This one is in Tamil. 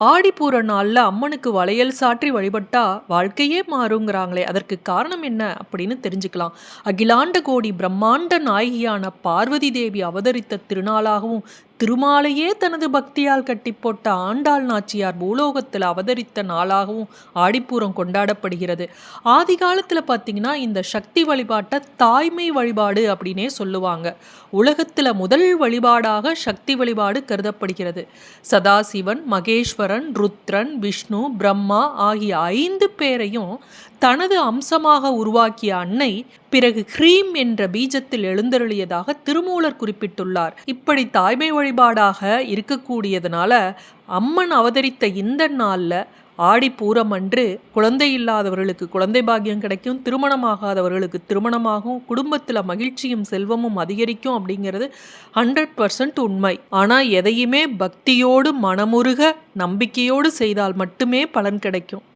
ஆடிப்பூர நாள்ல அம்மனுக்கு வளையல் சாற்றி வழிபட்டா வாழ்க்கையே மாறுங்கிறாங்களே, அதற்கு காரணம் என்ன அப்படின்னு தெரிஞ்சுக்கலாம். அகிலாண்ட கோடி பிரம்மாண்ட நாயகியான பார்வதி தேவி அவதரித்த திருநாளாகவும், திருமாலையே தனது பக்தியால் கட்டி போட்ட ஆண்டாள் நாச்சியார் பூலோகத்தில் அவதரித்த நாளாகவும் ஆடிப்பூரம் கொண்டாடப்படுகிறது. ஆதி காலத்துல பார்த்தீங்கன்னா இந்த சக்தி வழிபாட்டை தாய்மை வழிபாடு அப்படின்னே சொல்லுவாங்க. உலகத்துல முதல் வழிபாடாக சக்தி வழிபாடு கருதப்படுகிறது. சதாசிவன், மகேஸ்வரன், ருத்ரன், விஷ்ணு, பிரம்மா ஆகிய 5 பேரையும் தனது அம்சமாக உருவாக்கிய அன்னை பிறகு ஹ்ரீம் என்ற பீஜத்தில் எழுந்தருளியதாக திருமூலர் குறிப்பிட்டுள்ளார். இப்படி தாய்மை வழிபாடாக இருக்கக்கூடியதுனால அம்மன் அவதரித்த இந்த நாள்ல ஆடிப்பூரம் அன்று குழந்தை இல்லாதவர்களுக்கு குழந்தை பாக்கியம் கிடைக்கும், திருமணமாகாதவர்களுக்கு திருமணமாகும், குடும்பத்தில் மகிழ்ச்சியும் செல்வமும் அதிகரிக்கும் அப்படிங்கிறது 100% உண்மை. ஆனால் எதையுமே பக்தியோடு மனமுருக நம்பிக்கையோடு செய்தால் மட்டுமே பலன் கிடைக்கும்.